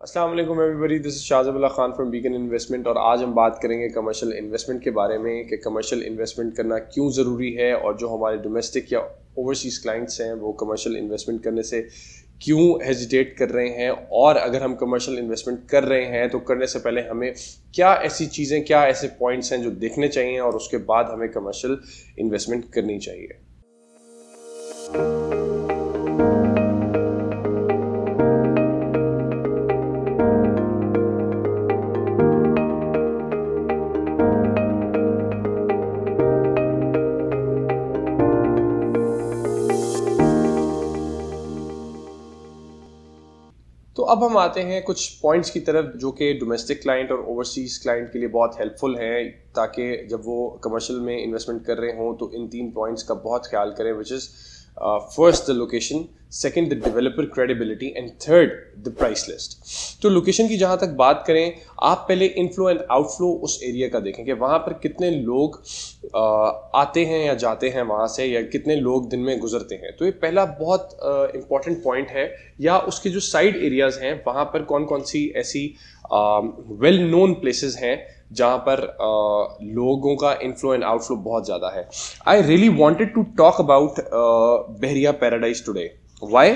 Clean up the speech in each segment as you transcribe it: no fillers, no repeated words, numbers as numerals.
अस्सलाम वालेकुम everybody, this is Shahzeb Khan from Beacon Investment. और आज हम बात करेंगे कमर्शियल इन्वेस्टमेंट के बारे में कि कमर्शियल इन्वेस्टमेंट करना क्यों ज़रूरी है और जो हमारे डोमेस्टिक या ओवरसीज़ क्लाइंट्स हैं वो कमर्शियल इन्वेस्टमेंट करने से क्यों हेजिटेट कर रहे हैं, और अगर हम कमर्शियल इन्वेस्टमेंट कर रहे हैं तो करने से पहले हमें क्या ऐसी चीज़ें, क्या ऐसे पॉइंट्स हैं जो देखने चाहिए और उसके बाद हमें कमर्शियल इन्वेस्टमेंट करनी चाहिए। तो अब हम आते हैं कुछ पॉइंट्स की तरफ जो कि डोमेस्टिक क्लाइंट और ओवरसीज़ क्लाइंट के लिए बहुत हेल्पफुल हैं, ताकि जब वो कमर्शियल में इन्वेस्टमेंट कर रहे हों तो इन 3 पॉइंट्स का बहुत ख्याल करें, which is first the location, second the developer credibility and third the price list. तो लोकेशन की जहाँ तक बात करें, आप पहले इनफ्लो एंड आउटफ्लो उस एरिया का देखें कि वहाँ पर कितने लोग आते हैं या जाते हैं वहाँ से, या कितने लोग दिन में गुजरते हैं। तो ये पहला बहुत इंपॉर्टेंट पॉइंट है। या उसके जो साइड एरियाज़ हैं वहाँ पर कौन कौन सी ऐसी वेल नोन प्लेसेस हैं जहाँ पर लोगों का इनफ्लो एंड आउटफ्लो बहुत ज़्यादा है। I really wanted to talk about Bahria Paradise today. Why?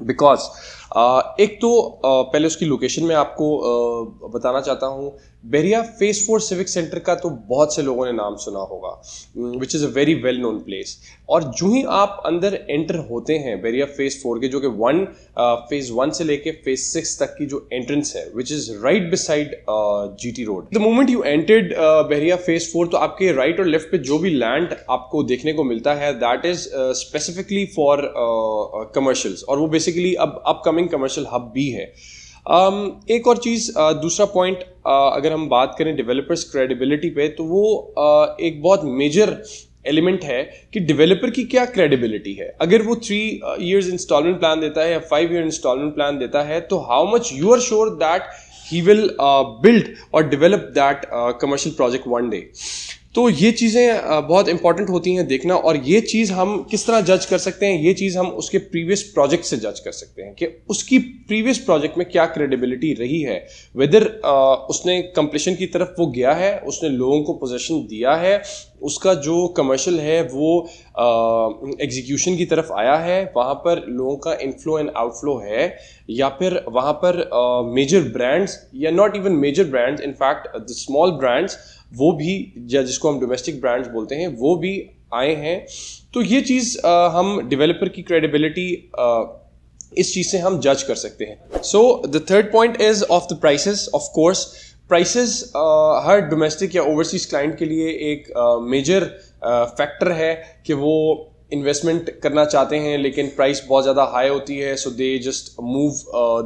Because एक तो पहले उसकी लोकेशन में आपको बताना चाहता हूँ। बहरिया फेज 4 सिविक सेंटर का तो बहुत से लोगों ने नाम सुना होगा, which is a very well known place. और जो ही आप अंदर एंटर होते हैं बहरिया फेज 4 के, जो कि फेज 1 से लेके फेज 6 तक की जो एंट्रेंस है, which is right beside GT road. The moment you entered Bahria phase 4, तो आपके राइट और लेफ्ट पे जो भी लैंड आपको देखने को मिलता है, that is specifically for commercials, और वो बेसिकली अब अपकमिंग कमर्शियल हब भी है। एक और चीज़, दूसरा पॉइंट, अगर हम बात करें डेवलपर्स क्रेडिबिलिटी पे, तो वो एक बहुत मेजर एलिमेंट है कि डेवलपर की क्या क्रेडिबिलिटी है। अगर वो 3 years इंस्टॉलमेंट प्लान देता है या 5 year इंस्टॉलमेंट प्लान देता है, तो how much you are sure that he will build और develop that commercial project one day. तो ये चीज़ें बहुत इंपॉर्टेंट होती हैं देखना, और ये चीज़ हम किस तरह जज कर सकते हैं, ये चीज़ हम उसके प्रीवियस प्रोजेक्ट से जज कर सकते हैं कि उसकी प्रीवियस प्रोजेक्ट में क्या क्रेडिबिलिटी रही है, वेदर उसने कंप्लीशन की तरफ वो गया है, उसने लोगों को पोजीशन दिया है, उसका जो कमर्शियल है वो एग्जीक्यूशन की तरफ आया है, वहाँ पर लोगों का इनफ्लो एंड आउटफ्लो है, या फिर वहाँ पर मेजर ब्रांड्स, या not even major brands, in fact the small brands, वो भी, या जिसको हम डोमेस्टिक ब्रांड्स बोलते हैं, वो भी आए हैं। तो ये चीज़ हम डेवलपर की क्रेडिबिलिटी इस चीज़ से हम जज कर सकते हैं। So the third point is of the prices. Of course prices her domestic या ओवरसीज क्लाइंट के लिए एक मेजर फैक्टर है कि वो इन्वेस्टमेंट करना चाहते हैं, लेकिन प्राइस बहुत ज़्यादा हाई होती है, so they just move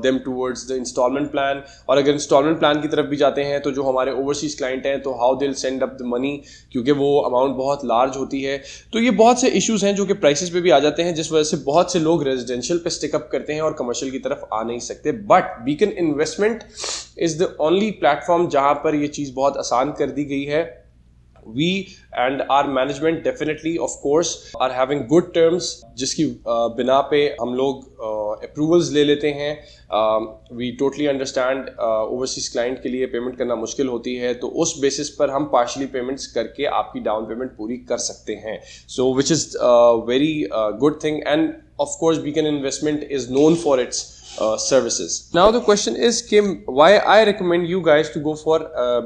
them towards the instalment plan. और अगर इंस्टॉलमेंट प्लान की तरफ भी जाते हैं तो जो हमारे ओवरसीज क्लाइंट हैं, तो how they will send up the money, क्योंकि वो अमाउंट बहुत लार्ज होती है। तो ये बहुत से इश्यूज हैं जो कि प्राइसेस पे भी आ जाते हैं, जिस वजह से बहुत से लोग रेजिडेंशियल पे स्टिकअप करते हैं और कमर्शियल की तरफ आ नहीं सकते। But beacon investment is the only platform जहाँ पर ये चीज़ बहुत आसान कर दी गई है। We and our management definitely of course are having good terms, जिसकी बिना पे हम लोग approvals ले लेते हैं। We totally understand overseas client के लिए पेमेंट करना मुश्किल होती है, तो उस बेसिस पर हम partially payments करके आपकी डाउन पेमेंट पूरी कर सकते हैं। So which is very good thing, and of course Beacon Investment is known for its services. Now the question is कि why I recommend you guys to go for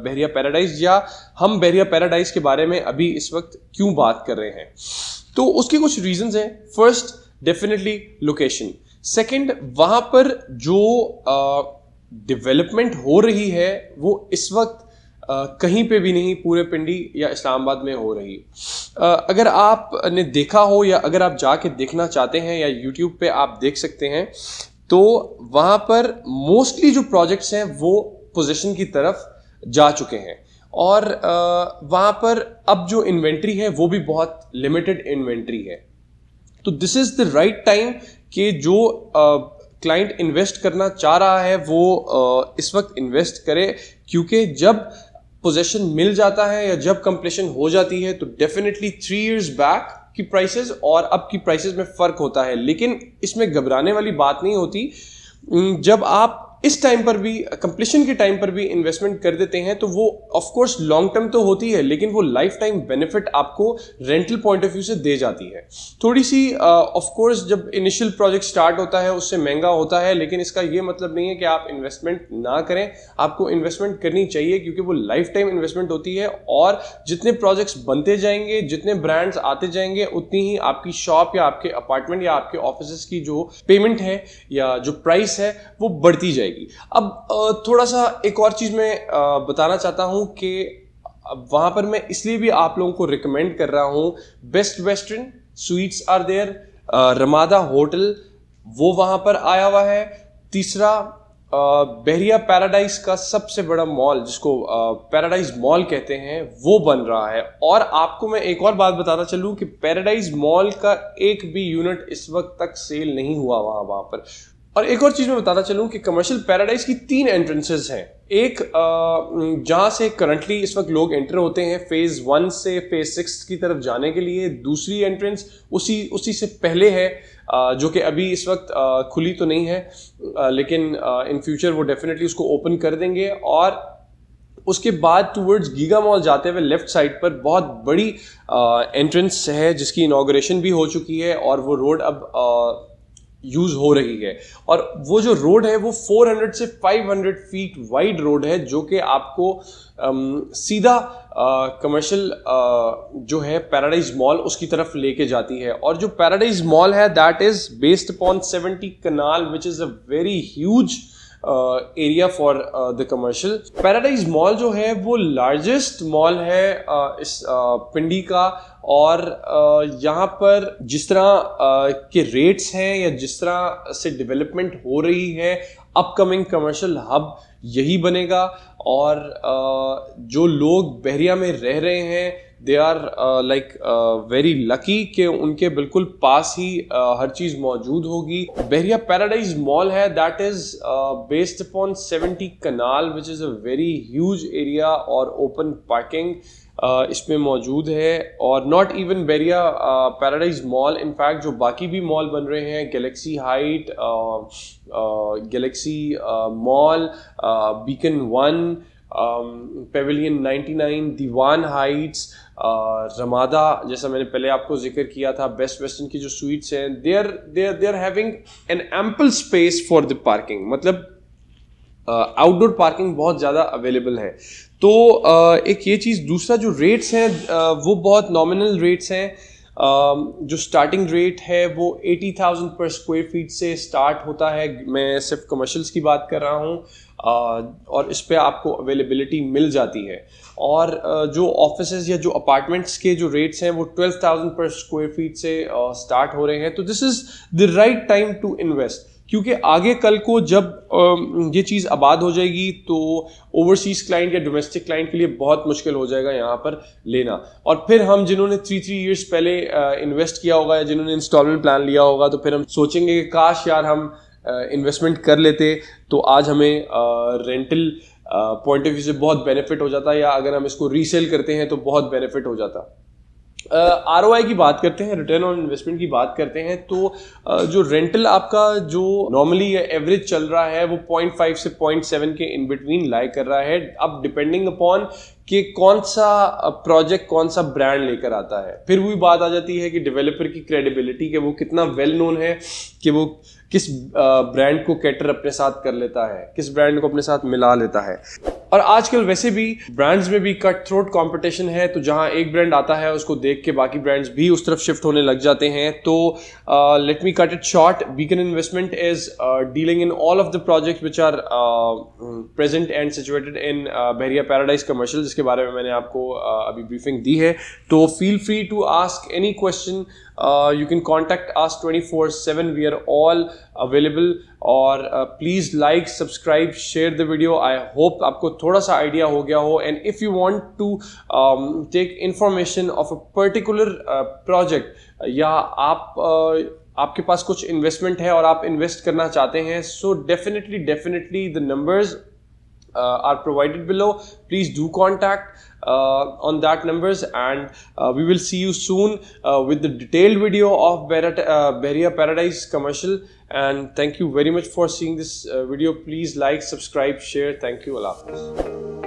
Bahria paradise, या हम बहरिया paradise के बारे में अभी इस वक्त क्यों बात कर रहे हैं। तो उसके कुछ रीजंस हैं। First, definitely location. सेकंड, वहाँ पर जो डेवलपमेंट हो रही है वो इस वक्त कहीं पे भी नहीं पूरे पिंडी या इस्लामाबाद में हो रही। अगर आपने देखा हो, या अगर आप जाके देखना चाहते हैं, या यूट्यूब पे आप देख सकते हैं, तो वहाँ पर मोस्टली जो प्रोजेक्ट्स हैं वो पोजीशन की तरफ जा चुके हैं, और वहाँ पर अब जो इन्वेंट्री है वो भी बहुत लिमिटेड इन्वेंट्री है। तो this is the right time कि जो क्लाइंट इन्वेस्ट करना चाह रहा है वो इस वक्त इन्वेस्ट करे, क्योंकि जब पोजीशन मिल जाता है या जब कंप्लीशन हो जाती है, तो डेफिनेटली 3 years बैक की प्राइसेस और अब की प्राइसेस में फ़र्क होता है। लेकिन इसमें घबराने वाली बात नहीं होती। जब आप इस टाइम पर भी, कंप्लीशन के टाइम पर भी इन्वेस्टमेंट कर देते हैं तो वो ऑफ कोर्स लॉन्ग टर्म तो होती है, लेकिन वो लाइफ टाइम बेनिफिट आपको रेंटल पॉइंट ऑफ व्यू से दे जाती है। थोड़ी सी ऑफ कोर्स जब इनिशियल प्रोजेक्ट स्टार्ट होता है उससे महंगा होता है, लेकिन इसका ये मतलब नहीं है कि आप इन्वेस्टमेंट ना करें। आपको इन्वेस्टमेंट करनी चाहिए क्योंकि वो लाइफ टाइम इन्वेस्टमेंट होती है, और जितने प्रोजेक्ट्स बनते जाएंगे, जितने ब्रांड्स आते जाएंगे, उतनी ही आपकी शॉप या आपके अपार्टमेंट या आपके ऑफिस की जो पेमेंट है या जो प्राइस है वो बढ़ती जाएगी। अब थोड़ा सा एक और चीज मैं बताना चाहता हूं कि वहां पर मैं इसलिए भी आप लोगों को रिकमेंड कर रहा हूं, Best Western Suites are there, Ramada hotel वो वहां पर आया हुआ है। तीसरा बहरिया पैराडाइज का सबसे बड़ा मॉल, जिसको पैराडाइज मॉल कहते हैं, वो बन रहा है। और आपको मैं एक और बात बताना चलूं कि पैराडाइज मॉल का एक भी यूनिट इस वक्त तक सेल नहीं हुआ वहां पर। और एक और चीज मैं बताना चलूं कि कमर्शियल पैराडाइज की 3 एंट्रेंसेस हैं। एक जहां से करंटली इस वक्त लोग एंटर होते हैं फेज 1 से फेज 6 की तरफ जाने के लिए। दूसरी एंट्रेंस उसी से पहले है, जो कि अभी इस वक्त खुली तो नहीं है, लेकिन इन फ्यूचर वो डेफिनेटली उसको ओपन कर देंगे। और उसके बाद टूवर्ड्स गीगा मॉल जाते हुए लेफ्ट साइड पर बहुत बड़ी एंट्रेंस है जिसकी इनॉग्रेशन भी हो चुकी है, और वो रोड अब यूज हो रही है। और वो जो रोड है वो 400 से 500 फीट वाइड रोड है, जो कि आपको सीधा कमर्शियल जो है पैराडाइज मॉल उसकी तरफ लेके जाती है। और जो पैराडाइज मॉल है that is based upon 70 kanal, which is a very huge area for the commercial. Paradise mall जो है वो लार्जेस्ट मॉल है इस पिंडी का। और यहाँ पर जिस तरह के रेट्स हैं या जिस तरह से डेवलपमेंट हो रही है, अपकमिंग कमर्शियल हब यही बनेगा। और जो लोग बहरिया में रह रहे हैं they are like very lucky कि उनके बिल्कुल पास ही हर चीज मौजूद होगी। बहरिया पैराडाइज मॉल है that is based upon 70 kanal, which is a very huge area, और ओपन पार्किंग इसमें मौजूद है। और not even Bahria paradise mall, in fact जो बाकी भी मॉल बन रहे हैं, galaxy height, galaxy mall, beacon 1, pavilion 99, Dewan heights, Ramada, जैसा मैंने पहले आपको जिक्र किया था, बेस्ट वेस्टर्न की जो स्वीट्स हैं, they are having an ample space for the parking. मतलब आउटडोर पार्किंग बहुत ज़्यादा अवेलेबल है। तो एक ये चीज़। दूसरा जो रेट्स हैं वो बहुत नॉमिनल रेट्स हैं। जो स्टार्टिंग रेट है वो 80,000 पर स्क्वायर फीट से स्टार्ट होता है। मैं सिर्फ कमर्शियल्स की बात कर रहा हूँ, और इस पे आपको अवेलेबिलिटी मिल जाती है। और जो ऑफिसेज या जो अपार्टमेंट्स के जो रेट्स हैं वो 12,000 पर स्क्वायर फीट से स्टार्ट हो रहे हैं। तो this is the right time to invest, क्योंकि आगे कल को जब ये चीज़ आबाद हो जाएगी तो ओवरसीज़ क्लाइंट या डोमेस्टिक क्लाइंट के लिए बहुत मुश्किल हो जाएगा यहाँ पर लेना। और फिर हम जिन्होंने 3 ईयर्स पहले इन्वेस्ट किया होगा या जिन्होंने इंस्टॉलमेंट प्लान लिया होगा, तो फिर हम सोचेंगे कि काश यार हम इन्वेस्टमेंट कर लेते तो आज हमें रेंटल पॉइंट ऑफ व्यू से बहुत बेनिफिट हो जाता, या अगर हम इसको रीसेल करते हैं तो बहुत बेनिफिट हो जाता। ROI की बात करते हैं, रिटर्न ऑन इन्वेस्टमेंट की बात करते हैं, तो जो रेंटल आपका जो नॉर्मली एवरेज चल रहा है वो 0.5 से 0.7 के इन बिटवीन लाई कर रहा है। अब डिपेंडिंग अपॉन कि कौन सा प्रोजेक्ट कौन सा ब्रांड लेकर आता है। फिर वही बात आ जाती है कि डेवलपर की क्रेडिबिलिटी, कि वो कितना वेल नोन है, कि वो किस ब्रांड को कैटर अपने साथ कर लेता है, किस ब्रांड को अपने साथ मिला लेता है। और आजकल वैसे भी ब्रांड्स में भी कट थ्रोट कंपटीशन है, तो जहां एक ब्रांड आता है उसको देख के बाकी ब्रांड्स भी उस तरफ शिफ्ट होने लग जाते हैं। तो let me cut it short, beacon investment is dealing in all of the projects which are present and situated in Bahria paradise commercial, जिसके बारे में मैंने आपको अभी ब्रीफिंग दी है। तो feel free to ask any question, you can contact us 24/7, we are all available। और please like, subscribe, share the video। I hope आपको थोड़ा सा आइडिया हो गया हो। and if you want to take information of a particular project, या आपके पास कुछ इन्वेस्टमेंट है और आप इन्वेस्ट करना चाहते हैं, so definitely the numbers are provided below. Please do contact on that numbers, and we will see you soon with the detailed video of Bahria Paradise commercial. And thank you very much for seeing this video. Please like, subscribe, share. Thank you. Allah Hafiz.